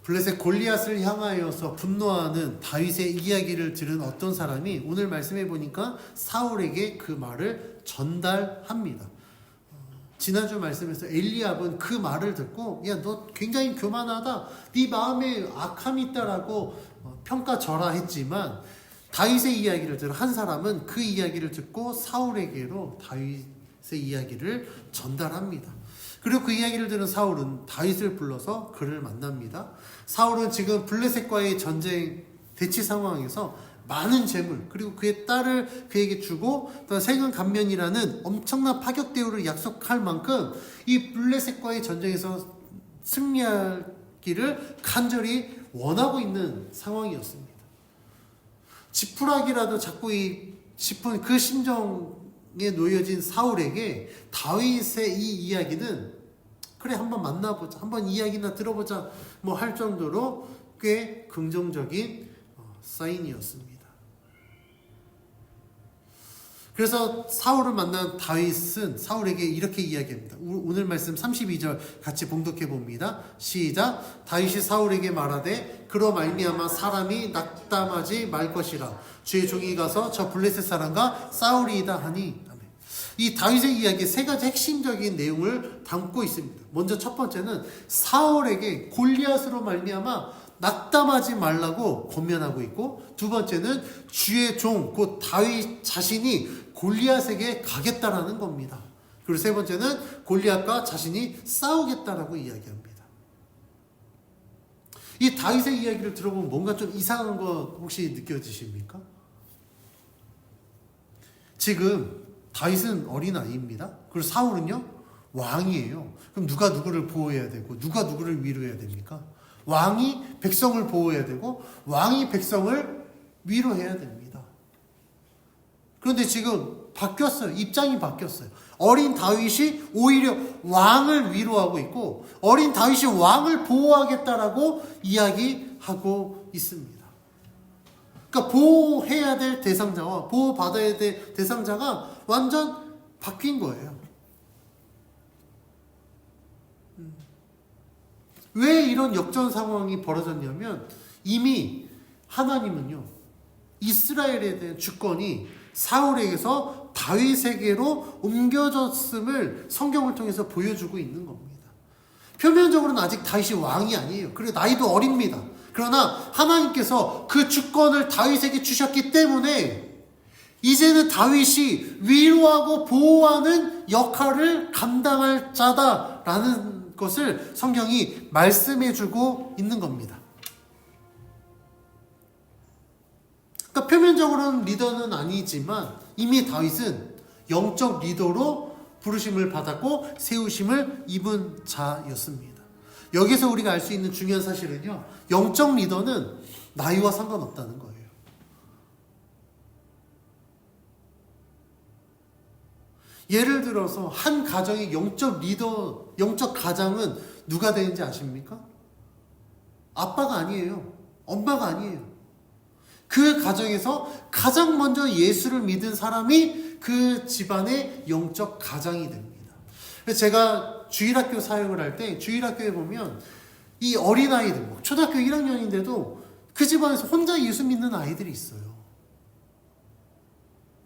블레셋 골리앗을 향하여서 분노하는 다윗의 이야기를 들은 어떤 사람이 오늘 말씀해 보니까 사울에게 그 말을 전달합니다. 지난주 말씀에서 엘리압은 그 말을 듣고 야, 너 굉장히 교만하다, 네 마음에 악함이 있다라고 평가절하했지만 다윗의 이야기를 들은 한 사람은 그 이야기를 듣고 사울에게로 다윗의 이야기를 전달합니다. 그리고 그 이야기를 들은 사울은 다윗을 불러서 그를 만납니다. 사울은 지금 블레셋과의 전쟁 대치 상황에서 많은 재물 그리고 그의 딸을 그에게 주고 또 세금 감면이라는 엄청난 파격 대우를 약속할 만큼 이 블레셋과의 전쟁에서 승리하기를 간절히 원하고 있는 상황이었습니다. 지푸라기라도 잡고 싶은 그 심정에 놓여진 사울에게 다윗의 이 이야기는 그래 한번 만나보자, 한번 이야기나 들어보자 뭐 할 정도로 꽤 긍정적인 사인이었습니다. 그래서 사울을 만난 다윗은 사울에게 이렇게 이야기합니다. 오늘 말씀 32절 같이 봉독해 봅니다. 시작. 다윗이 사울에게 말하되 그로 말미암아 사람이 낙담하지 말 것이라 주의 종이 가서 저 블레셋 사람과 싸우리이다 하니. 이 다윗의 이야기에 세 가지 핵심적인 내용을 담고 있습니다. 먼저 첫 번째는 사울에게 골리앗으로 말미암아 낙담하지 말라고 권면하고 있고, 두 번째는 주의 종 곧 다윗 자신이 골리앗에게 가겠다라는 겁니다. 그리고 세 번째는 골리앗과 자신이 싸우겠다라고 이야기합니다. 이 다윗의 이야기를 들어보면 뭔가 좀 이상한 거 혹시 느껴지십니까? 지금 다윗은 어린아이입니다. 그리고 사울은요 왕이에요. 그럼 누가 누구를 보호해야 되고 누가 누구를 위로해야 됩니까? 왕이 백성을 보호해야 되고 왕이 백성을 위로해야 됩니다. 그런데 지금 바뀌었어요. 입장이 바뀌었어요. 어린 다윗이 오히려 왕을 위로하고 있고 어린 다윗이 왕을 보호하겠다라고 이야기하고 있습니다. 그러니까 보호해야 될 대상자와 보호받아야 될 대상자가 완전 바뀐 거예요. 왜 이런 역전 상황이 벌어졌냐면 이미 하나님은요 이스라엘에 대한 주권이 사울에게서 다윗에게로 옮겨졌음을 성경을 통해서 보여주고 있는 겁니다. 표면적으로는 아직 다윗이 왕이 아니에요. 그리고 나이도 어립니다. 그러나 하나님께서 그 주권을 다윗에게 주셨기 때문에 이제는 다윗이 위로하고 보호하는 역할을 감당할 자다라는 것을 성경이 말씀해주고 있는 겁니다. 그러니까 표면적으로는 리더는 아니지만 이미 다윗은 영적 리더로 부르심을 받았고 세우심을 입은 자였습니다. 여기서 우리가 알 수 있는 중요한 사실은요, 영적 리더는 나이와 상관없다는 거예요. 예를 들어서 한 가정의 영적 리더, 영적 가장은 누가 되는지 아십니까? 아빠가 아니에요. 엄마가 아니에요. 그 가정에서 가장 먼저 예수를 믿은 사람이 그 집안의 영적 가장이 됩니다. 그래서 제가 주일학교 사역을 할 때 주일학교에 보면 이 어린아이들, 초등학교 1학년인데도 그 집안에서 혼자 예수 믿는 아이들이 있어요.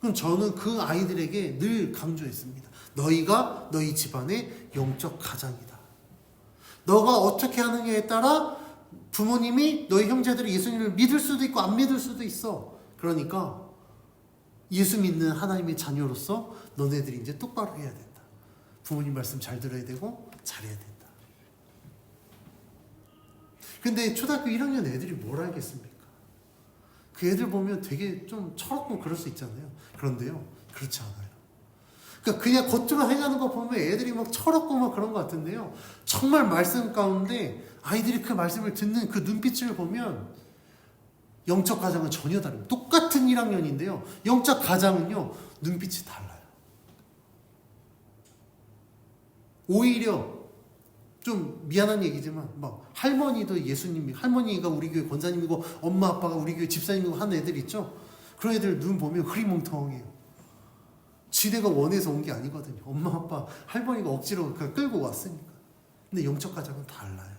그럼 저는 그 아이들에게 늘 강조했습니다. 너희가 너희 집안의 영적 가장이다. 너가 어떻게 하느냐에 따라 부모님이 너희 형제들이 예수님을 믿을 수도 있고 안 믿을 수도 있어. 그러니까 예수 믿는 하나님의 자녀로서 너네들이 이제 똑바로 해야 된다. 부모님 말씀 잘 들어야 되고 잘해야 된다. 근데 초등학교 1학년 애들이 뭘 알겠습니까? 그 애들 보면 되게 좀 철없고 그럴 수 있잖아요. 그런데요, 그렇지 않아요. 그러니까 그냥 겉으로 행하는 거 보면 애들이 막 철없고 막 그런 것 같은데요. 정말 말씀 가운데 아이들이 그 말씀을 듣는 그 눈빛을 보면 영적 가장은 전혀 다릅니다. 똑같은 1학년인데요. 영적 가장은요, 눈빛이 달라요. 오히려 좀 미안한 얘기지만 막 할머니도 예수님이, 할머니가 우리 교회 권사님이고 엄마 아빠가 우리 교회 집사님이고 하는 애들 있죠. 그런 애들 눈 보면 흐리멍텅해요. 지네가 원해서 온 게 아니거든요. 엄마 아빠 할머니가 억지로 끌고 왔으니까. 근데 영적 가장은 달라요.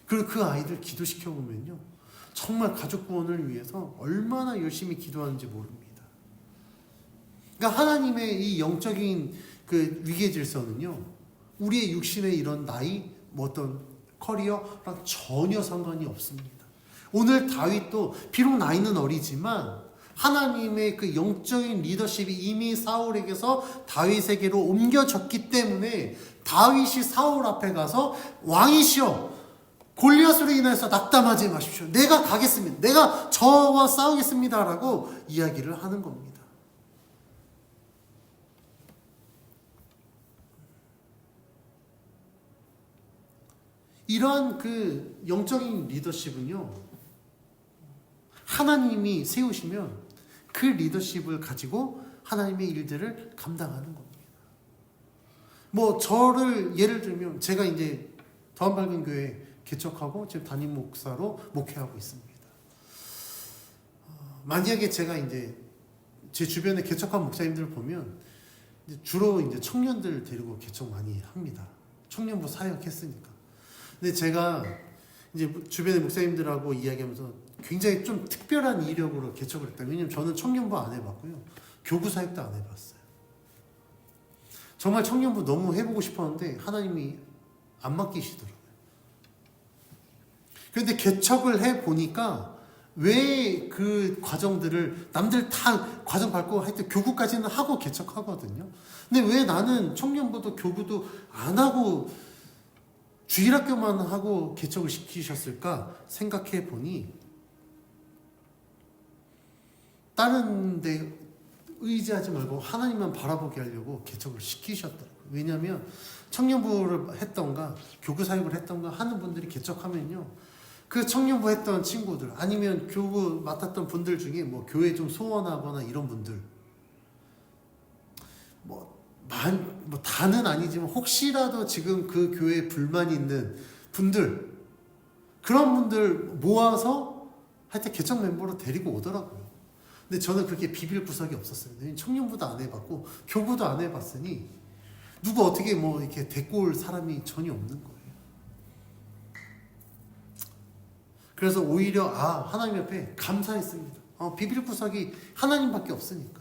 그리고 그 아이들 기도시켜 보면요, 정말 가족 구원을 위해서 얼마나 열심히 기도하는지 모릅니다. 그러니까 하나님의 이 영적인 그 위계 질서는요, 우리의 육신의 이런 나이, 뭐 어떤 커리어랑 전혀 상관이 없습니다. 오늘 다윗도 비록 나이는 어리지만 하나님의 그 영적인 리더십이 이미 사울에게서 다윗에게로 옮겨졌기 때문에 다윗이 사울 앞에 가서 왕이시여, 골리앗으로 인해서 낙담하지 마십시오. 내가 가겠습니다. 내가 저와 싸우겠습니다라고 이야기를 하는 겁니다. 이러한 그 영적인 리더십은요, 하나님이 세우시면 그 리더십을 가지고 하나님의 일들을 감당하는 겁니다. 뭐 저를 예를 들면 제가 이제 더한밝은 교회 개척하고 지금 담임 목사로 목회하고 있습니다. 만약에 제가 이제 제 주변에 개척한 목사님들을 보면 주로 이제 청년들 데리고 개척 많이 합니다. 청년부 사역했으니까. 근데 제가 이제 주변의 목사님들하고 이야기하면서 굉장히 좀 특별한 이력으로 개척을 했다. 왜냐면 저는 청년부 안 해봤고요, 교구 사역도 안 해봤어요. 정말 청년부 너무 해보고 싶었는데 하나님이 안 맡기시더라고요. 그런데 개척을 해보니까 왜 그 과정들을 남들 다 과정 밟고 하여튼 교구까지는 하고 개척하거든요. 근데 왜 나는 청년부도 교구도 안 하고 주일학교만 하고 개척을 시키셨을까 생각해 보니 다른 데 의지하지 말고 하나님만 바라보게 하려고 개척을 시키셨더라고요. 왜냐하면 청년부를 했던가 교구 사역을 했던가 하는 분들이 개척하면요, 그 청년부 했던 친구들 아니면 교구 맡았던 분들 중에 뭐 교회 좀 소원하거나 이런 분들 뭐 다는 아니지만 혹시라도 지금 그 교회에 불만이 있는 분들, 그런 분들 모아서 하여튼 개척 멤버로 데리고 오더라고요. 근데 저는 그렇게 비빌 구석이 없었어요. 청년부도 안 해봤고 교부도 안 해봤으니 누구 어떻게 뭐 이렇게 데리고 올 사람이 전혀 없는 거예요. 그래서 오히려 하나님 옆에 감사했습니다. 비빌 구석이 하나님밖에 없으니까.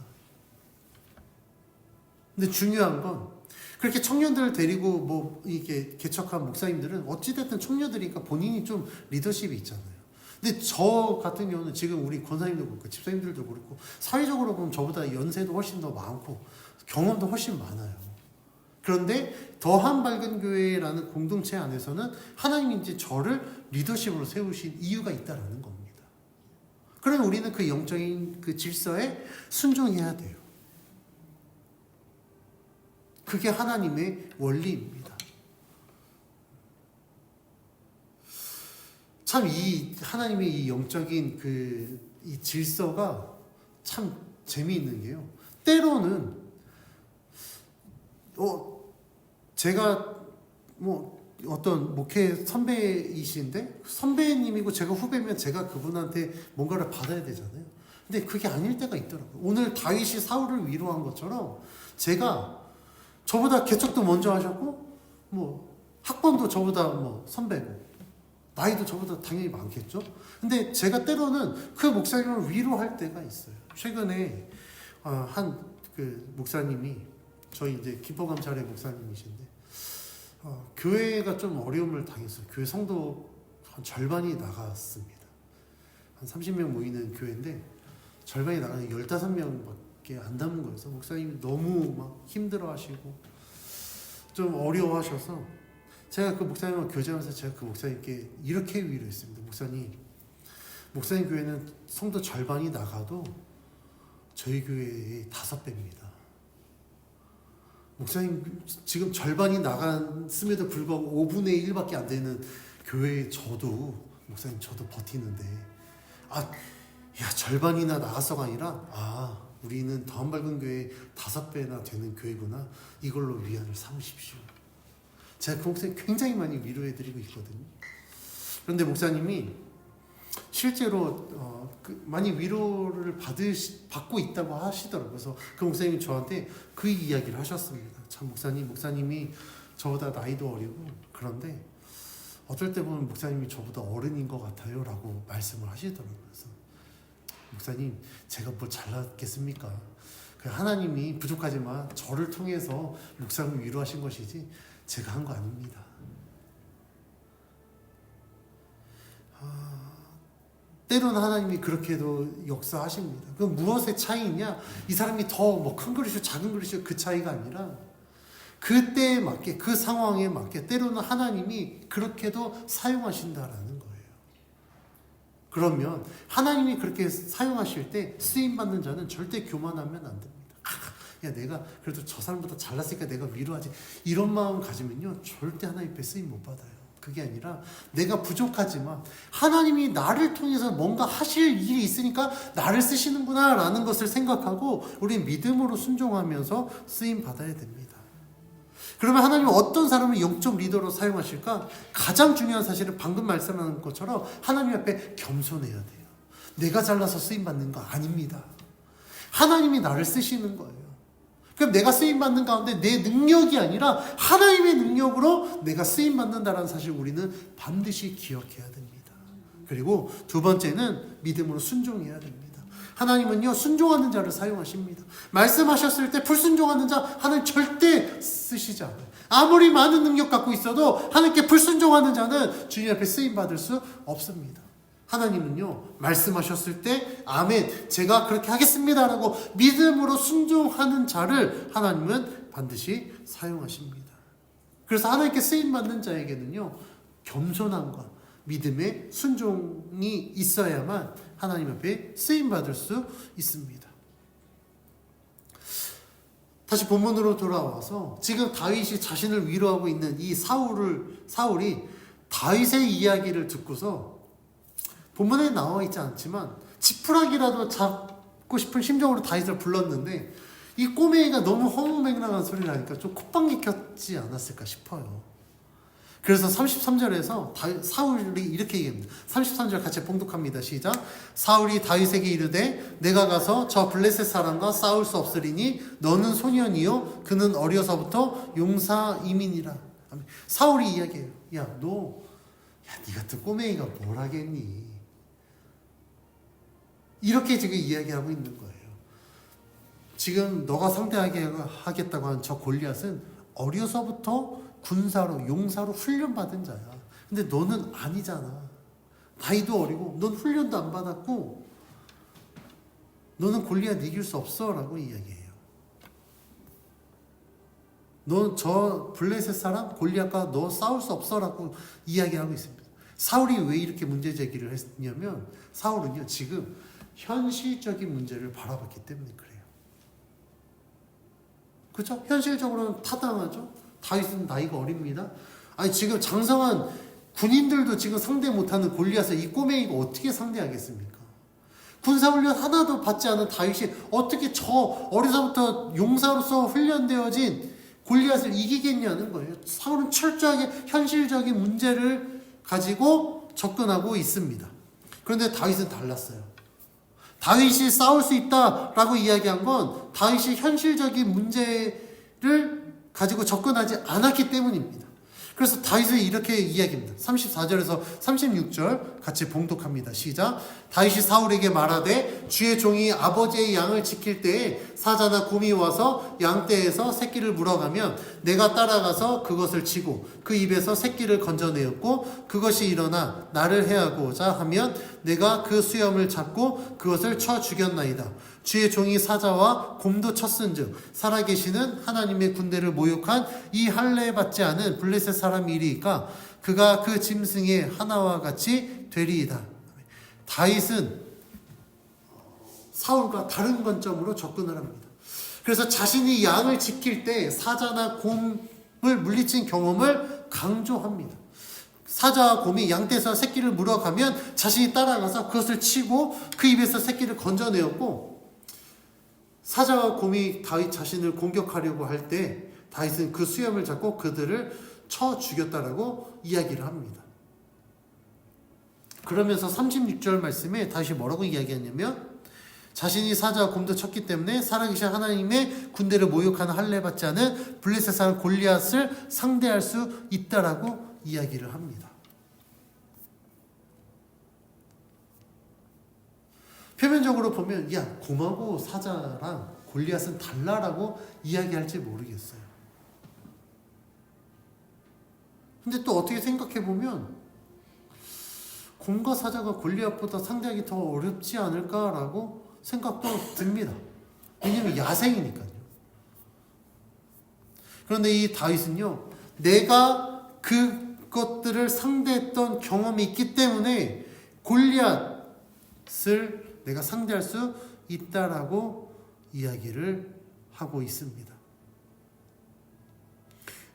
근데 중요한 건 그렇게 청년들을 데리고 뭐 이렇게 개척한 목사님들은 어찌됐든 청년들이니까 본인이 좀 리더십이 있잖아요. 근데 저 같은 경우는 지금 우리 권사님도 그렇고 집사님들도 그렇고 사회적으로 보면 저보다 연세도 훨씬 더 많고 경험도 훨씬 많아요. 그런데 더한밝은 교회라는 공동체 안에서는 하나님이 이제 저를 리더십으로 세우신 이유가 있다라는 겁니다. 그러면 우리는 그 영적인 그 질서에 순종해야 돼요. 그게 하나님의 원리입니다. 참 이 하나님의 이 영적인 이 질서가 참 재미있는 게요. 때로는 제가 뭐 어떤 목회 선배이신데 선배님이고 제가 후배면 제가 그분한테 뭔가를 받아야 되잖아요. 근데 그게 아닐 때가 있더라고요. 오늘 다윗이 사울을 위로한 것처럼 제가 저보다 개척도 먼저 하셨고 뭐 학번도 저보다 뭐 선배고 나이도 저보다 당연히 많겠죠. 근데 제가 때로는 그 목사님을 위로할 때가 있어요. 최근에 한 그 목사님이 저희 이제 기뻐감찰의 목사님이신데 교회가 좀 어려움을 당했어요. 교회 성도 한 절반이 나갔습니다. 한 30명 모이는 교회인데 절반이 나가는 15명밖에 안 남은 거예요. 그래서 목사님이 너무 막 힘들어하시고 좀 어려워하셔서 제가 그 목사님과 교제하면서 제가 그 목사님께 이렇게 위로했습니다. 목사님 교회는 성도 절반이 나가도 저희 교회의 5배입니다. 목사님 지금 절반이 나갔음에도 불구하고 5분의 1밖에 안 되는 교회에 목사님 저도 버티는데 절반이나 나갔어가 아니라 우리는 더한밝은 교회 5배나 되는 교회구나. 이걸로 위안을 삼으십시오. 제가 그 목사님 굉장히 많이 위로해드리고 있거든요. 그런데 목사님이 실제로 많이 위로를 받고 있다고 하시더라고요. 그래서 그 목사님이 저한테 그 이야기를 하셨습니다. 참 목사님이 저보다 나이도 어리고 그런데 어떨 때 보면 목사님이 저보다 어른인 것 같아요 라고 말씀을 하시더라고요. 그래서 목사님, 제가 뭐 잘났겠습니까? 하나님이 부족하지만 저를 통해서 목사님을 위로하신 것이지 제가 한 거 아닙니다. 때로는 하나님이 그렇게도 역사하십니다. 그럼 무엇의 차이냐? 이 사람이 더 뭐 큰 그릇이고 작은 그릇이고 그 차이가 아니라 그때에 맞게, 그 상황에 맞게 때로는 하나님이 그렇게도 사용하신다라는 거예요. 그러면 하나님이 그렇게 사용하실 때 쓰임받는 자는 절대 교만하면 안 됩니다. 야, 내가 그래도 저 사람보다 잘났으니까 내가 위로하지, 이런 마음 가지면요 절대 하나님 앞에 쓰임 못 받아요. 그게 아니라 내가 부족하지만 하나님이 나를 통해서 뭔가 하실 일이 있으니까 나를 쓰시는구나 라는 것을 생각하고 우리 믿음으로 순종하면서 쓰임 받아야 됩니다. 그러면 하나님은 어떤 사람을 영적 리더로 사용하실까? 가장 중요한 사실은 방금 말씀하는 것처럼 하나님 앞에 겸손해야 돼요. 내가 잘나서 쓰임 받는 거 아닙니다. 하나님이 나를 쓰시는 거예요. 그럼 내가 쓰임받는 가운데 내 능력이 아니라 하나님의 능력으로 내가 쓰임받는다는 사실 우리는 반드시 기억해야 됩니다. 그리고 두 번째는 믿음으로 순종해야 됩니다. 하나님은요 순종하는 자를 사용하십니다. 말씀하셨을 때 불순종하는 자 하나님 절대 쓰시지 않아요. 아무리 많은 능력 갖고 있어도 하나님께 불순종하는 자는 주님 앞에 쓰임받을 수 없습니다. 하나님은요 말씀하셨을 때 아멘 제가 그렇게 하겠습니다라고 믿음으로 순종하는 자를 하나님은 반드시 사용하십니다. 그래서 하나님께 쓰임받는 자에게는요 겸손함과 믿음의 순종이 있어야만 하나님 앞에 쓰임받을 수 있습니다. 다시 본문으로 돌아와서 지금 다윗이 자신을 위로하고 있는 이 사울이 다윗의 이야기를 듣고서 본문에 나와 있지 않지만 지푸라기라도 잡고 싶은 심정으로 다윗을 불렀는데 이 꼬맹이가 너무 허무맹랑한 소리를 하니까 좀 콧방귀 꼈지 않았을까 싶어요. 그래서 33절에서 사울이 이렇게 얘기합니다. 33절 같이 봉독합니다. 시작. 사울이 다윗에게 이르되 내가 가서 저 블레셋 사람과 싸울 수 없으리니 너는 소년이요 그는 어려서부터 용사임이니라. 사울이 이야기해요. 야, 니 같은 꼬맹이가 뭘 하겠니? 이렇게 지금 이야기하고 있는 거예요. 지금 너가 상대하겠다고 한 저 골리앗은 어려서부터 군사로 용사로 훈련받은 자야. 근데 너는 아니잖아. 나이도 어리고 넌 훈련도 안 받았고 너는 골리앗 이길 수 없어 라고 이야기해요. 너 저 블레셋 사람 골리앗과 너 싸울 수 없어 라고 이야기하고 있습니다. 사울이 왜 이렇게 문제 제기를 했냐면 사울은요 지금 현실적인 문제를 바라봤기 때문에 그래요. 그렇죠? 현실적으로는 타당하죠. 다윗은 나이가 어립니다. 아니 지금 장성한 군인들도 지금 상대 못하는 골리앗을 이 꼬맹이가 어떻게 상대하겠습니까? 군사훈련 하나도 받지 않은 다윗이 어떻게 저 어려서부터 용사로서 훈련되어진 골리앗을 이기겠냐는 거예요. 사울은 철저하게 현실적인 문제를 가지고 접근하고 있습니다. 그런데 다윗은 달랐어요. 다윗이 싸울 수 있다라고 이야기한 건 다윗이 현실적인 문제를 가지고 접근하지 않았기 때문입니다. 그래서 다윗은 이렇게 이야기합니다. 34절에서 36절 같이 봉독합니다. 시작. 다윗이 사울에게 말하되 주의 종이 아버지의 양을 지킬 때에 사자나 곰이 와서 양떼에서 새끼를 물어가면 내가 따라가서 그것을 치고 그 입에서 새끼를 건져내었고 그것이 일어나 나를 해하고자 하면 내가 그 수염을 잡고 그것을 쳐 죽였나이다. 주의 종이 사자와 곰도 쳤은즉 살아계시는 하나님의 군대를 모욕한 이 할례 받지 않은 블레셋 사람이리이까 그가 그 짐승의 하나와 같이 되리이다. 다윗은 사울과 다른 관점으로 접근을 합니다. 그래서 자신이 양을 지킬 때 사자나 곰을 물리친 경험을 강조합니다. 사자와 곰이 양떼에서 새끼를 물어가면 자신이 따라가서 그것을 치고 그 입에서 새끼를 건져내었고 사자와 곰이 다윗 자신을 공격하려고 할 때 다윗은 그 수염을 잡고 그들을 쳐 죽였다라고 이야기를 합니다. 그러면서 36절 말씀에 다윗이 뭐라고 이야기하냐면 자신이 사자와 곰도 쳤기 때문에 살아계신 하나님의 군대를 모욕하는 할례 받지 않은 블레셋 사람 골리앗을 상대할 수 있다라고 이야기를 합니다. 표면적으로 보면 야 곰하고 사자랑 골리앗은 달라라고 이야기할지 모르겠어요. 근데 또 어떻게 생각해 보면 곰과 사자가 골리앗보다 상대하기 더 어렵지 않을까라고 생각도 듭니다. 왜냐면 야생이니까요. 그런데 이 다윗은요, 내가 그것들을 상대했던 경험이 있기 때문에 골리앗을 내가 상대할 수 있다라고 이야기를 하고 있습니다.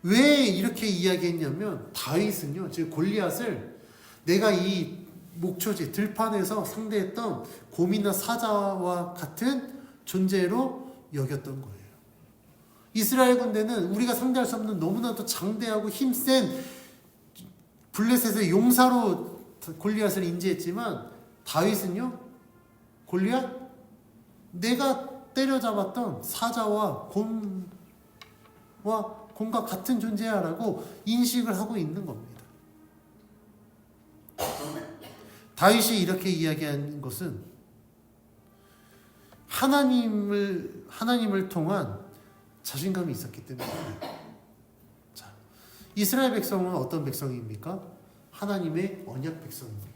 왜 이렇게 이야기했냐면 다윗은요, 즉 골리앗을 내가 이 목초지 들판에서 상대했던 곰이나 사자와 같은 존재로 여겼던 거예요. 이스라엘 군대는 우리가 상대할 수 없는 너무나도 장대하고 힘센 블레셋의 용사로 골리앗을 인지했지만 다윗은요, 골리앗 내가 때려잡았던 사자와 곰과 같은 존재야라고 인식을 하고 있는 겁니다. 다윗이 이렇게 이야기한 것은 하나님을 통한 자신감이 있었기 때문입니다. 자, 이스라엘 백성은 어떤 백성입니까? 하나님의 언약 백성입니다.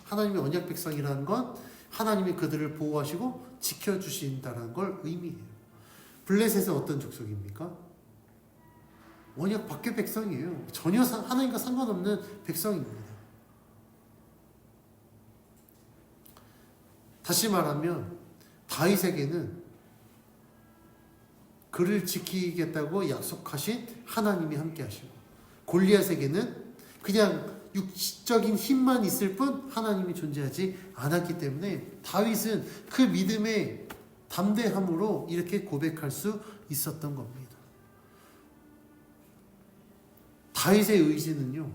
하나님의 언약 백성이라는 건 하나님이 그들을 보호하시고 지켜주신다는 걸 의미해요. 블레셋은 어떤 족속입니까? 언약 밖의 백성이에요. 전혀 하나님과 상관없는 백성입니다. 다시 말하면 다윗에게는 그를 지키겠다고 약속하신 하나님이 함께 하시고, 골리앗에게는 그냥 육적인 힘만 있을 뿐 하나님이 존재하지 않았기 때문에 다윗은 그 믿음의 담대함으로 이렇게 고백할 수 있었던 겁니다. 다윗의 의지는요,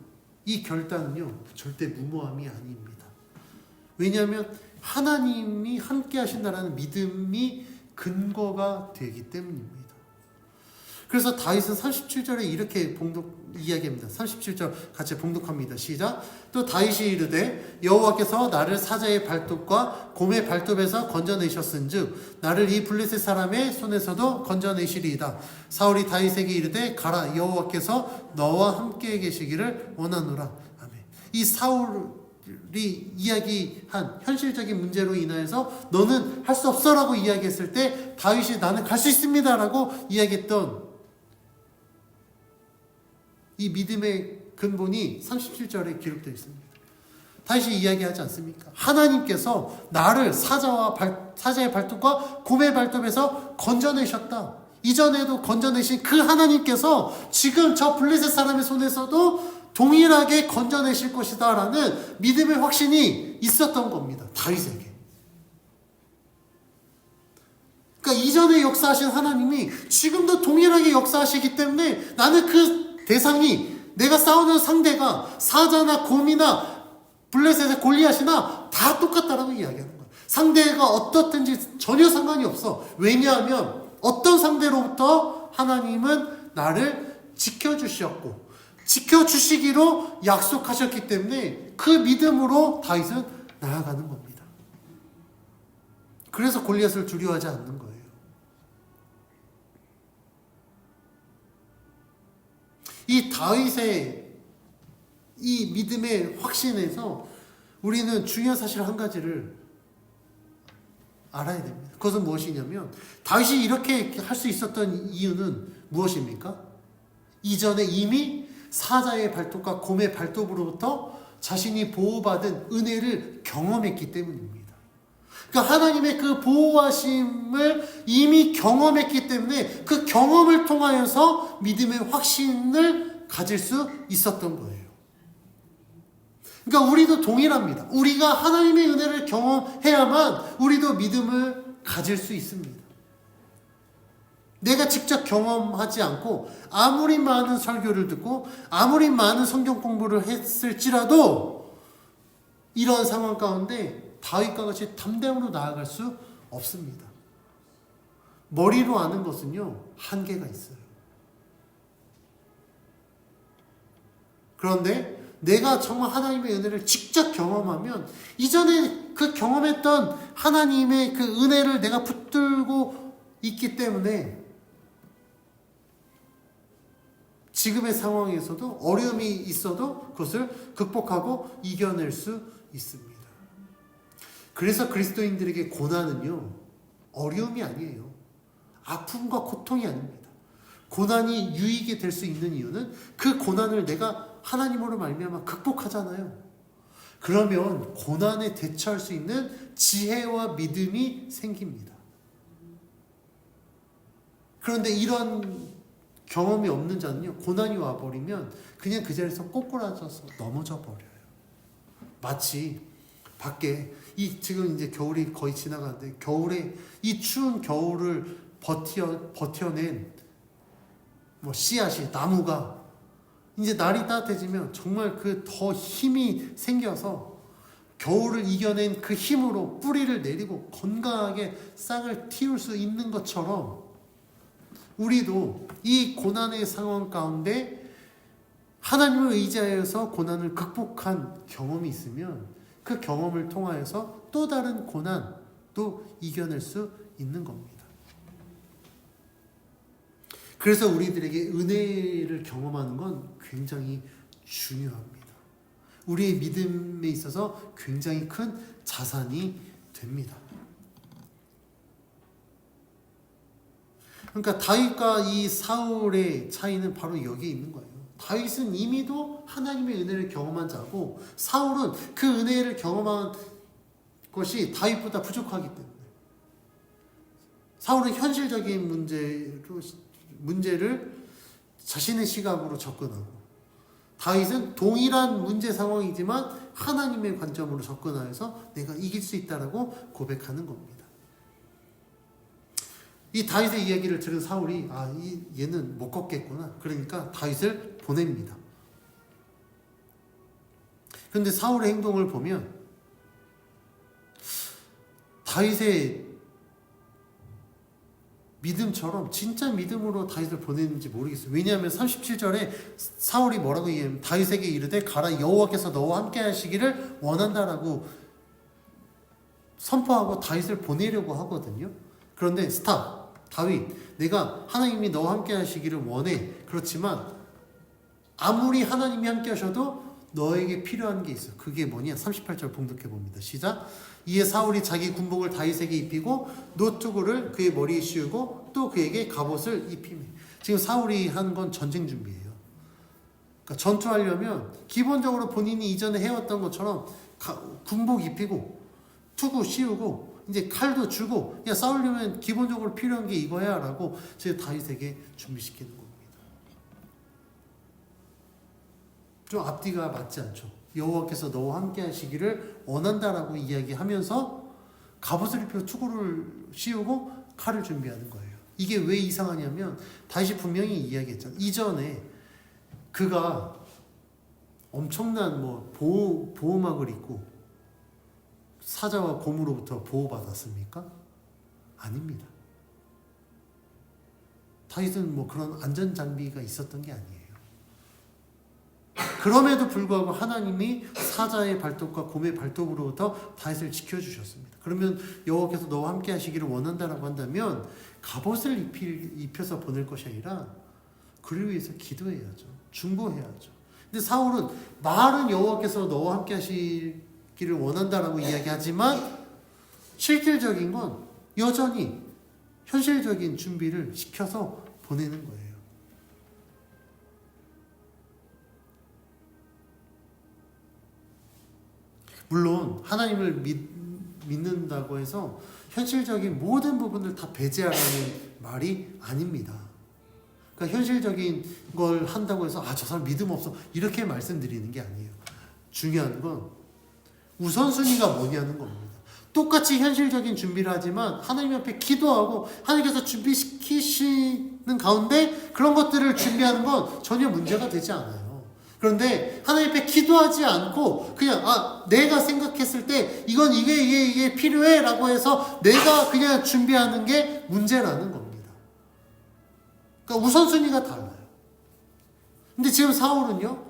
이 결단은요, 절대 무모함이 아닙니다. 왜냐하면 하나님이 함께 하신다라는 믿음이 근거가 되기 때문입니다. 그래서 다윗은 37절에 이렇게 이야기합니다. 37절 같이 봉독합니다. 시작. 또 다윗이 이르되 여호와께서 나를 사자의 발톱과 곰의 발톱에서 건져내셨은즉 나를 이 블레셋 사람의 손에서도 건져내시리이다. 사울이 다윗에게 이르되 가라, 여호와께서 너와 함께 계시기를 원하노라. 아멘. 이 사울이 이야기한 현실적인 문제로 인하여서 너는 할 수 없어라고 이야기했을 때 다윗이 나는 갈 수 있습니다라고 이야기했던 이 믿음의 근본이 37절에 기록되어 있습니다. 다윗이 이야기하지 않습니까? 하나님께서 나를 사자의 발톱과 곰의 발톱에서 건져내셨다. 이전에도 건져내신 그 하나님께서 지금 저 블레셋 사람의 손에서도 동일하게 건져내실 것이다 라는 믿음의 확신이 있었던 겁니다. 다윗에게. 그러니까 이전에 역사하신 하나님이 지금도 동일하게 역사하시기 때문에 나는 그 대상이, 내가 싸우는 상대가 사자나 곰이나 블레셋의 골리앗이나 다 똑같다라고 이야기하는 거예요. 상대가 어떻든지 전혀 상관이 없어. 왜냐하면 어떤 상대로부터 하나님은 나를 지켜주셨고 지켜주시기로 약속하셨기 때문에 그 믿음으로 다윗은 나아가는 겁니다. 그래서 골리앗을 두려워하지 않는 거예요. 이 다윗의 이 믿음의 확신에서 우리는 중요한 사실 한 가지를 알아야 됩니다. 그것은 무엇이냐면 다윗이 이렇게 할 수 있었던 이유는 무엇입니까? 이전에 이미 사자의 발톱과 곰의 발톱으로부터 자신이 보호받은 은혜를 경험했기 때문입니다. 그러니까 하나님의 그 보호하심을 이미 경험했기 때문에 그 경험을 통하여서 믿음의 확신을 가질 수 있었던 거예요. 그러니까 우리도 동일합니다. 우리가 하나님의 은혜를 경험해야만 우리도 믿음을 가질 수 있습니다. 내가 직접 경험하지 않고 아무리 많은 설교를 듣고 아무리 많은 성경 공부를 했을지라도 이런 상황 가운데 다윗과 같이 담대함으로 나아갈 수 없습니다. 머리로 아는 것은요, 한계가 있어요. 그런데 내가 정말 하나님의 은혜를 직접 경험하면 이전에 그 경험했던 하나님의 그 은혜를 내가 붙들고 있기 때문에 지금의 상황에서도 어려움이 있어도 그것을 극복하고 이겨낼 수 있습니다. 그래서 그리스도인들에게 고난은요, 어려움이 아니에요. 아픔과 고통이 아닙니다. 고난이 유익이 될 수 있는 이유는 그 고난을 내가 하나님으로 말미암아 극복하잖아요. 그러면 고난에 대처할 수 있는 지혜와 믿음이 생깁니다. 그런데 이런 경험이 없는 자는요, 고난이 와버리면 그냥 그 자리에서 꼬꾸라져서 넘어져 버려요. 마치 밖에 지금 이제 겨울이 거의 지나가는데 겨울에 이 추운 겨울을 버텨낸 뭐 씨앗이 나무가 이제 날이 따뜻해지면 정말 그 더 힘이 생겨서 겨울을 이겨낸 그 힘으로 뿌리를 내리고 건강하게 싹을 틔울 수 있는 것처럼 우리도 이 고난의 상황 가운데 하나님을 의지하여서 고난을 극복한 경험이 있으면 그 경험을 통하여서 또 다른 고난도 이겨낼 수 있는 겁니다. 그래서 우리들에게 은혜를 경험하는 건 굉장히 중요합니다. 우리의 믿음에 있어서 굉장히 큰 자산이 됩니다. 그러니까 다윗과 이 사울의 차이는 바로 여기에 있는 거예요. 다윗은 이미도 하나님의 은혜를 경험한 자고 사울은 그 은혜를 경험한 것이 다윗보다 부족하기 때문에 사울은 현실적인 문제를 자신의 시각으로 접근하고 다윗은 동일한 문제 상황이지만 하나님의 관점으로 접근하여서 내가 이길 수 있다라고 고백하는 겁니다. 이 다윗의 이야기를 들은 사울이 얘는 못 걷겠구나. 그러니까 다윗을 보냅니다. 그런데 사울의 행동을 보면 다윗의 믿음처럼 진짜 믿음으로 다윗을 보냈는지 모르겠어요. 왜냐하면 37절에 사울이 뭐라고 얘기하면 다윗에게 이르되 가라 여호와께서 너와 함께 하시기를 원한다라고 선포하고 다윗을 보내려고 하거든요. 그런데 스탑. 다윗, 내가 하나님이 너와 함께 하시기를 원해. 그렇지만 아무리 하나님이 함께 하셔도 너에게 필요한 게 있어. 그게 뭐냐? 38절 봉독해 봅니다. 시작. 이에 사울이 자기 군복을 다윗에게 입히고 노투구를 그의 머리에 씌우고 또 그에게 갑옷을 입히며. 지금 사울이 한 건 전쟁 준비예요. 그러니까 전투하려면 기본적으로 본인이 이전에 해왔던 것처럼 군복 입히고 투구 씌우고 이제 칼도 주고 야 싸우려면 기본적으로 필요한 게 이거야 라고 제 다윗에게 준비시키는 겁니다. 좀 앞뒤가 맞지 않죠. 여호와께서 너와 함께 하시기를 원한다라고 이야기하면서 갑옷을 입히고 투구를 씌우고 칼을 준비하는 거예요. 이게 왜 이상하냐면 다윗이 분명히 이야기했잖아요. 이전에 그가 엄청난 보호막을 입고 사자와 곰으로부터 보호받았습니까? 아닙니다. 다윗은 그런 안전장비가 있었던 게 아니에요. 그럼에도 불구하고 하나님이 사자의 발톱과 곰의 발톱으로부터 다윗을 지켜주셨습니다. 그러면 여호와께서 너와 함께 하시기를 원한다라고 한다면 갑옷을 입혀서 보낼 것이 아니라 그를 위해서 기도해야죠. 중보해야죠. 근데 사울은 말은 여호와께서 너와 함께 하시기를 원한다라고 이야기하지만 실질적인 건 여전히 현실적인 준비를 시켜서 보내는 거예요. 물론 하나님을 믿는다고 해서 현실적인 모든 부분을 다 배제하라는 말이 아닙니다. 그러니까 현실적인 걸 한다고 해서 저 사람 믿음 없어 이렇게 말씀드리는 게 아니에요. 중요한 건 우선순위가 뭐냐는 겁니다. 똑같이 현실적인 준비를 하지만 하나님 앞에 기도하고 하나님께서 준비시키시는 가운데 그런 것들을 준비하는 건 전혀 문제가 되지 않아요. 그런데 하나님 앞에 기도하지 않고 그냥 내가 생각했을 때 이건 이게 필요해 라고 해서 내가 그냥 준비하는 게 문제라는 겁니다. 그러니까 우선순위가 달라요. 근데 지금 사울은요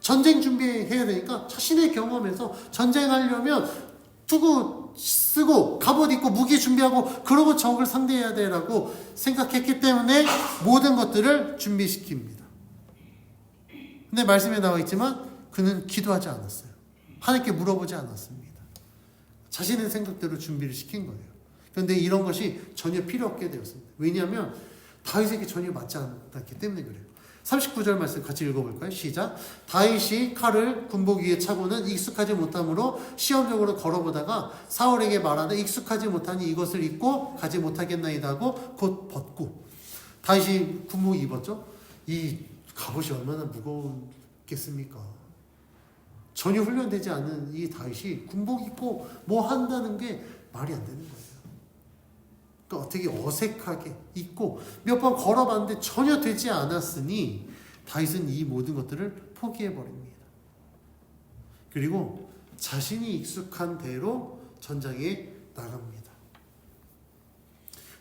전쟁 준비해야 되니까 자신의 경험에서 전쟁하려면 투구 쓰고 갑옷 입고 무기 준비하고 그러고 적을 상대해야 되라고 생각했기 때문에 모든 것들을 준비시킵니다. 근데 말씀에 나와 있지만 그는 기도하지 않았어요. 하나님께 물어보지 않았습니다. 자신의 생각대로 준비를 시킨 거예요. 그런데 이런 것이 전혀 필요 없게 되었습니다. 왜냐하면 다윗에게 전혀 맞지 않았기 때문에 그래요. 39절 말씀 같이 읽어볼까요? 시작. 다윗이 칼을 군복 위에 차고는 익숙하지 못하므로 시험적으로 걸어보다가 사울에게 말하되 익숙하지 못하니 이것을 입고 가지 못하겠나이다 하고 곧 벗고. 다윗이 군복 입었죠. 이 갑옷이 얼마나 무거웠겠습니까? 전혀 훈련되지 않은 이 다윗이 군복 입고 뭐 한다는 게 말이 안 되는 거예요. 그러니까 어떻게 어색하게 입고 몇 번 걸어봤는데 전혀 되지 않았으니 다윗은 이 모든 것들을 포기해버립니다. 그리고 자신이 익숙한 대로 전장에 나갑니다.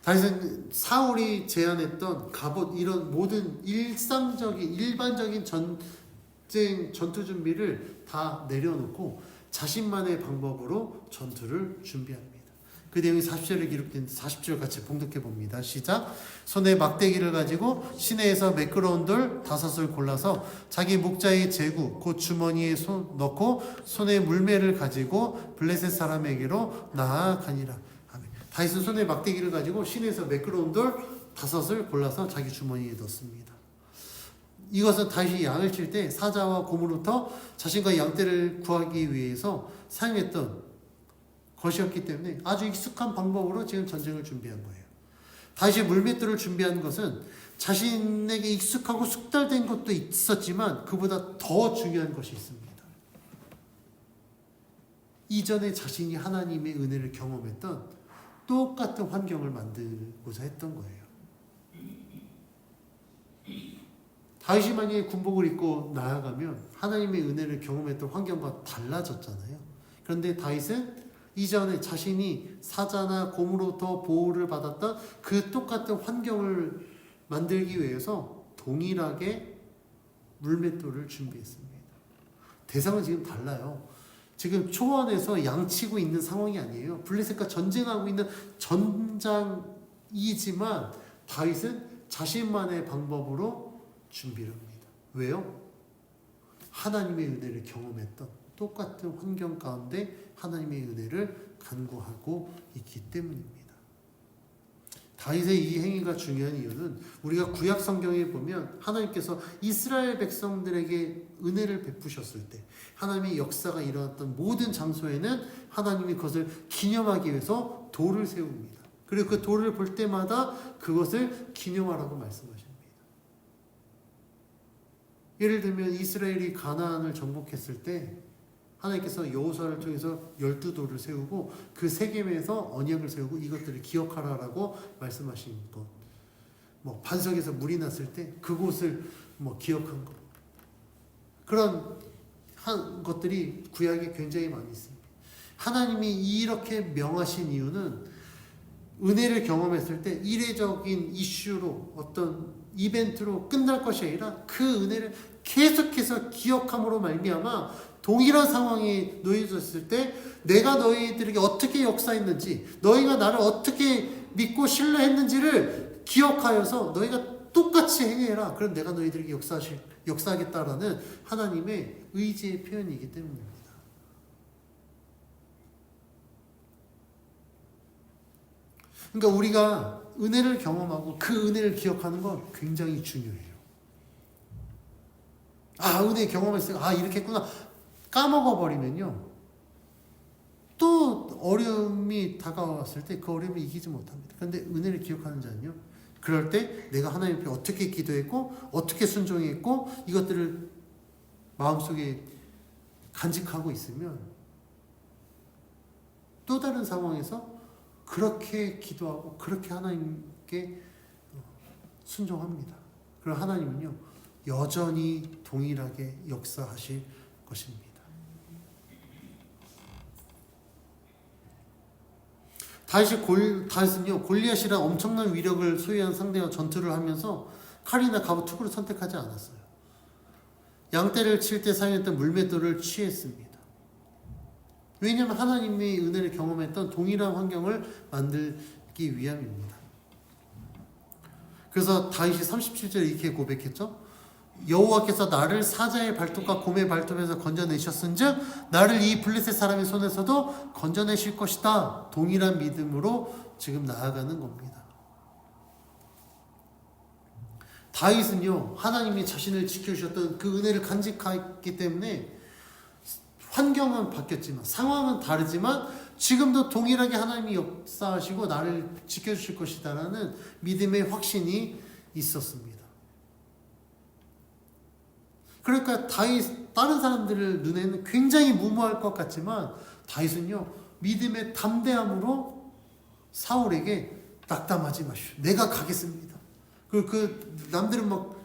다윗은 사울이 제안했던 갑옷 이런 모든 일반적인 전투 준비를 다 내려놓고 자신만의 방법으로 전투를 준비합니다. 그 내용이 40절에 기록된 40절 같이 봉독해 봅니다. 시작. 손에 막대기를 가지고 시내에서 매끄러운 돌 5을 골라서 자기 목자의 제구 곧 주머니에 넣고 손에 물매를 가지고 블레셋 사람에게로 나아가니라. 아멘. 다윗은 손에 막대기를 가지고 시내에서 매끄러운 돌 5을 골라서 자기 주머니에 넣습니다. 이것은 다윗이 양을 칠 때 사자와 곰으로부터 자신과 양떼를 구하기 위해서 사용했던 것이었기 때문에 아주 익숙한 방법으로 지금 전쟁을 준비한 거예요. 다윗이 물맷돌을 준비한 것은 자신에게 익숙하고 숙달된 것도 있었지만 그보다 더 중요한 것이 있습니다. 이전에 자신이 하나님의 은혜를 경험했던 똑같은 환경을 만들고자 했던 거예요. 다윗이 만약에 군복을 입고 나아가면 하나님의 은혜를 경험했던 환경과 달라졌잖아요. 그런데 다윗은 이전에 자신이 사자나 곰으로부터 보호를 받았던 그 똑같은 환경을 만들기 위해서 동일하게 물맷돌을 준비했습니다. 대상은 지금 달라요. 지금 초원에서 양치고 있는 상황이 아니에요. 블레셋과 전쟁하고 있는 전장이지만 다윗은 자신만의 방법으로 준비를 합니다. 왜요? 하나님의 은혜를 경험했던 똑같은 환경 가운데 하나님의 은혜를 간구하고 있기 때문입니다. 다윗의 이 행위가 중요한 이유는 우리가 구약 성경에 보면 하나님께서 이스라엘 백성들에게 은혜를 베푸셨을 때 하나님의 역사가 일어났던 모든 장소에는 하나님이 그것을 기념하기 위해서 돌을 세웁니다. 그리고 그 돌을 볼 때마다 그것을 기념하라고 말씀하십니다. 예를 들면 이스라엘이 가나안을 정복했을 때 하나님께서 여호수아를 통해서 12돌을 세우고 그 세겜에서 언약을 세우고 이것들을 기억하라라고 말씀하신 것. 반석에서 물이 났을 때 그곳을 기억한 것. 그런 것들이 구약에 굉장히 많이 있습니다. 하나님이 이렇게 명하신 이유는 은혜를 경험했을 때 이례적인 이슈로 어떤 이벤트로 끝날 것이 아니라 그 은혜를 계속해서 기억함으로 말미암아 동일한 상황에 놓여졌을 때 내가 너희들에게 어떻게 역사했는지 너희가 나를 어떻게 믿고 신뢰했는지를 기억하여서 너희가 똑같이 행해라. 그럼 내가 너희들에게 역사하겠다라는 하나님의 의지의 표현이기 때문입니다. 그러니까 우리가 은혜를 경험하고 그 은혜를 기억하는 건 굉장히 중요해요. 은혜 경험했으니까 이렇게 했구나. 까먹어버리면요. 또 어려움이 다가왔을 때 그 어려움을 이기지 못합니다. 그런데 은혜를 기억하는 자는요. 그럴 때 내가 하나님 앞에 어떻게 기도했고 어떻게 순종했고 이것들을 마음속에 간직하고 있으면 또 다른 상황에서 그렇게 기도하고 그렇게 하나님께 순종합니다. 그럼 하나님은요. 여전히 동일하게 역사하실 것입니다. 다윗은요 골리앗이란 엄청난 위력을 소유한 상대와 전투를 하면서 칼이나 갑옷 투구를 선택하지 않았어요. 양떼를 칠 때 사용했던 물맷돌을 취했습니다. 왜냐하면 하나님의 은혜를 경험했던 동일한 환경을 만들기 위함입니다. 그래서 다윗이 37절에 이렇게 고백했죠. 여호와께서 나를 사자의 발톱과 곰의 발톱에서 건져내셨은즉 나를 이 블레셋 사람의 손에서도 건져내실 것이다. 동일한 믿음으로 지금 나아가는 겁니다. 다윗은요, 하나님이 자신을 지켜주셨던 그 은혜를 간직했기 때문에 환경은 바뀌었지만, 상황은 다르지만 지금도 동일하게 하나님이 역사하시고 나를 지켜주실 것이다라는 믿음의 확신이 있었습니다. 그러니까 다윗, 다른 사람들 눈에는 굉장히 무모할 것 같지만 다윗은요, 믿음의 담대함으로 사울에게 낙담하지 마시오. 내가 가겠습니다. 그 남들은 막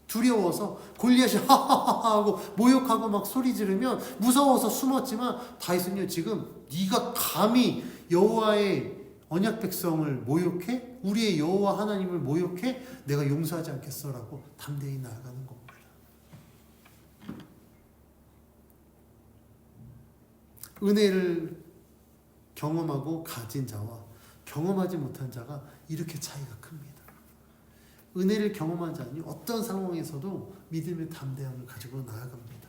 두려워서 골리앗이 하하하 하고 모욕하고 막 소리 지르면 무서워서 숨었지만 다윗은요, 지금 네가 감히 여호와의 언약 백성을 모욕해? 우리의 여호와 하나님을 모욕해? 내가 용서하지 않겠어라고 담대히 나아가는 겁니다. 은혜를 경험하고 가진 자와 경험하지 못한 자가 이렇게 차이가 큽니다. 은혜를 경험한 자는 어떤 상황에서도 믿음의 담대함을 가지고 나아갑니다.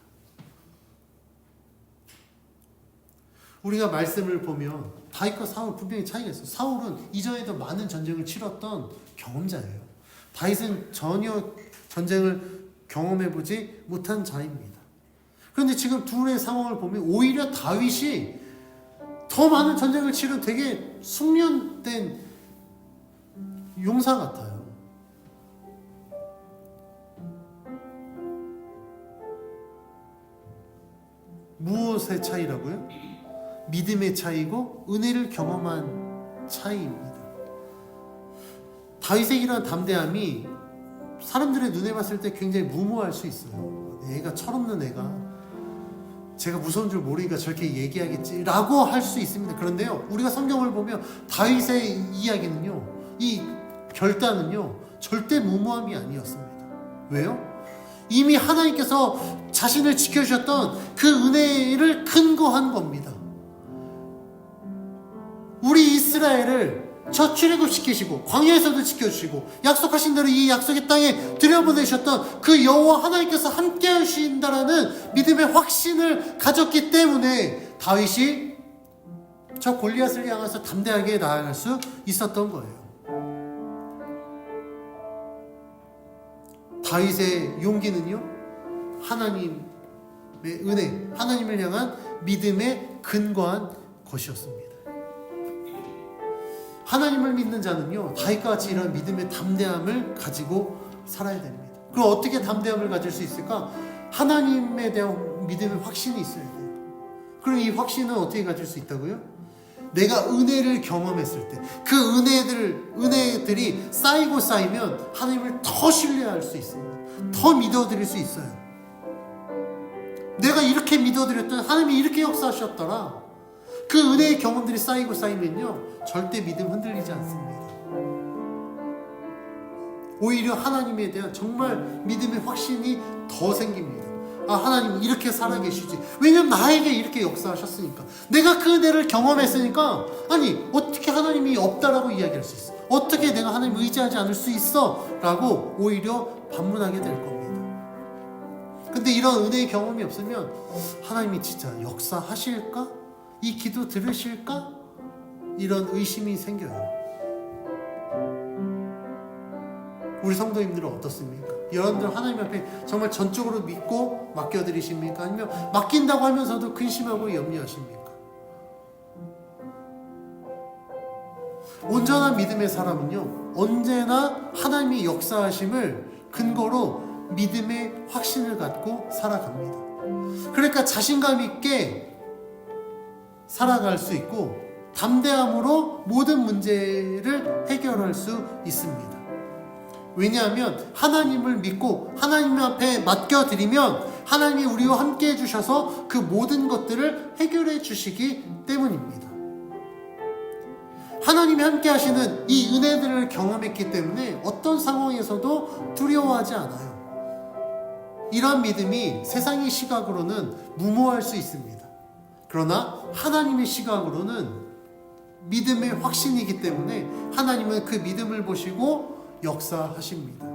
우리가 말씀을 보면 다윗과 사울 분명히 차이가 있어요. 사울은 이전에도 많은 전쟁을 치렀던 경험자예요. 다윗은 전혀 전쟁을 경험해보지 못한 자입니다. 그런데 지금 둘의 상황을 보면 오히려 다윗이 더 많은 전쟁을 치른 되게 숙련된 용사 같아요. 무엇의 차이라고요? 믿음의 차이고 은혜를 경험한 차이입니다. 다윗의 이러한 담대함이 사람들의 눈에 봤을 때 굉장히 무모할 수 있어요. 애가 철없는 애가 제가 무서운 줄 모르니까 저렇게 얘기하겠지라고 할 수 있습니다. 그런데요, 우리가 성경을 보면 다윗의 이야기는요, 이 결단은요 절대 무모함이 아니었습니다. 왜요? 이미 하나님께서 자신을 지켜주셨던 그 은혜를 근거한 겁니다. 우리 이스라엘을 저 출애굽시키시고 광야에서도 지켜주시고 약속하신 대로 이 약속의 땅에 들여보내셨던 그 여호와 하나님께서 함께 하신다라는 믿음의 확신을 가졌기 때문에 다윗이 저 골리앗을 향해서 담대하게 나아갈 수 있었던 거예요. 다윗의 용기는요, 하나님의 은혜, 하나님을 향한 믿음에 근거한 것이었습니다. 하나님을 믿는 자는요, 다윗과 같이 이런 믿음의 담대함을 가지고 살아야 됩니다. 그럼 어떻게 담대함을 가질 수 있을까? 하나님에 대한 믿음의 확신이 있어야 돼요. 그럼 이 확신은 어떻게 가질 수 있다고요? 내가 은혜를 경험했을 때 그 은혜들이 쌓이고 쌓이면 하나님을 더 신뢰할 수 있습니다. 더 믿어드릴 수 있어요. 내가 이렇게 믿어드렸더니 하나님이 이렇게 역사하셨더라. 그 은혜의 경험들이 쌓이고 쌓이면요, 절대 믿음 흔들리지 않습니다. 오히려 하나님에 대한 정말 믿음의 확신이 더 생깁니다. 아, 하나님 이렇게 살아계시지. 왜냐면 나에게 이렇게 역사하셨으니까. 내가 그 은혜를 경험했으니까. 아니, 어떻게 하나님이 없다라고 이야기할 수 있어? 어떻게 내가 하나님 의지하지 않을 수 있어? 라고 오히려 반문하게 될 겁니다. 근데 이런 은혜의 경험이 없으면 하나님이 진짜 역사하실까? 이 기도 들으실까? 이런 의심이 생겨요. 우리 성도님들은 어떻습니까? 여러분들 하나님 앞에 정말 전적으로 믿고 맡겨드리십니까? 아니면 맡긴다고 하면서도 근심하고 염려하십니까? 온전한 믿음의 사람은요, 언제나 하나님의 역사하심을 근거로 믿음의 확신을 갖고 살아갑니다. 그러니까 자신감 있게 살아갈 수 있고 담대함으로 모든 문제를 해결할 수 있습니다. 왜냐하면 하나님을 믿고 하나님 앞에 맡겨드리면 하나님이 우리와 함께 해주셔서 그 모든 것들을 해결해 주시기 때문입니다. 하나님이 함께 하시는 이 은혜들을 경험했기 때문에 어떤 상황에서도 두려워하지 않아요. 이런 믿음이 세상의 시각으로는 무모할 수 있습니다. 그러나 하나님의 시각으로는 믿음의 확신이기 때문에 하나님은 그 믿음을 보시고 역사하십니다.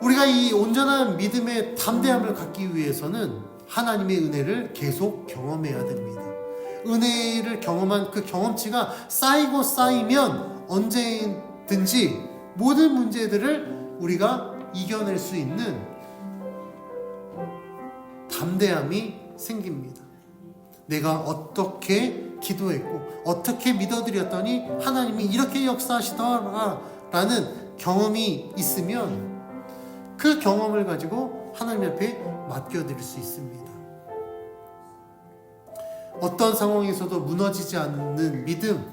우리가 이 온전한 믿음의 담대함을 갖기 위해서는 하나님의 은혜를 계속 경험해야 됩니다. 은혜를 경험한 그 경험치가 쌓이고 쌓이면 언제든지 모든 문제들을 우리가 이겨낼 수 있는 담대함이 생깁니다. 내가 어떻게 기도했고 어떻게 믿어드렸더니 하나님이 이렇게 역사하시더라라는 경험이 있으면 그 경험을 가지고 하나님 앞에 맡겨드릴 수 있습니다. 어떤 상황에서도 무너지지 않는 믿음,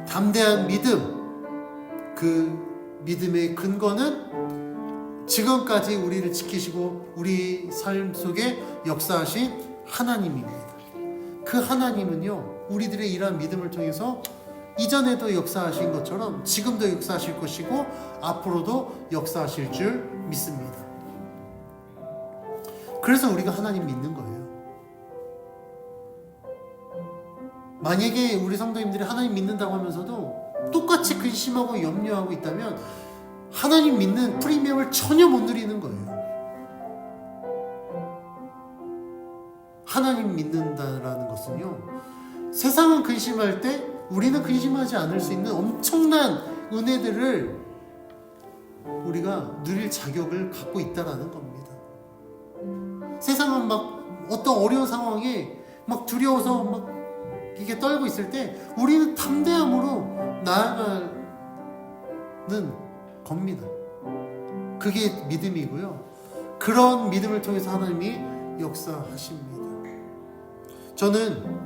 담대한 믿음, 그 믿음의 근거는 지금까지 우리를 지키시고 우리 삶 속에 역사하신 하나님입니다. 그 하나님은요, 우리들의 이러한 믿음을 통해서 이전에도 역사하신 것처럼 지금도 역사하실 것이고 앞으로도 역사하실 줄 믿습니다. 그래서 우리가 하나님 믿는 거예요. 만약에 우리 성도님들이 하나님 믿는다고 하면서도 똑같이 근심하고 염려하고 있다면 하나님 믿는 프리미엄을 전혀 못 누리는 거예요. 하나님 믿는다라는 것은요, 세상은 근심할 때 우리는 근심하지 않을 수 있는 엄청난 은혜들을 우리가 누릴 자격을 갖고 있다라는 겁니다. 세상은 막 어떤 어려운 상황에 막 두려워서 막 이게 떨고 있을 때 우리는 담대함으로 나아가는 겁니다. 그게 믿음이고요. 그런 믿음을 통해서 하나님이 역사하십니다. 저는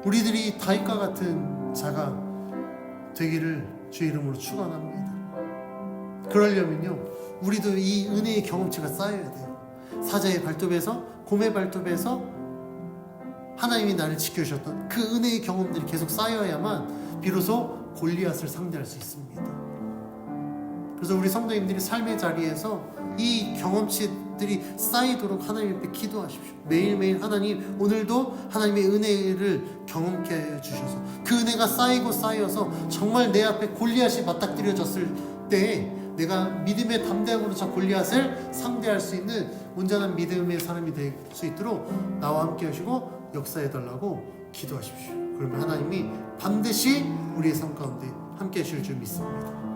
우리들이 다윗과 같은 자가 되기를 주의 이름으로 축원합니다. 그러려면요, 우리도 이 은혜의 경험치가 쌓여야 돼요. 사자의 발톱에서, 곰의 발톱에서 하나님이 나를 지켜주셨던 그 은혜의 경험들이 계속 쌓여야만 비로소 골리앗을 상대할 수 있습니다. 그래서 우리 성도님들이 삶의 자리에서 이 경험치들이 쌓이도록 하나님 앞에 기도하십시오. 매일매일 하나님, 오늘도 하나님의 은혜를 경험케 해주셔서 그 은혜가 쌓이고 쌓여서 정말 내 앞에 골리앗이 맞닥뜨려졌을 때 내가 믿음의 담대함으로 저 골리앗을 상대할 수 있는 온전한 믿음의 사람이 될 수 있도록 나와 함께 하시고 역사해달라고 기도하십시오. 그러면 하나님이 반드시 우리의 삶 가운데 함께 하실 줄 믿습니다.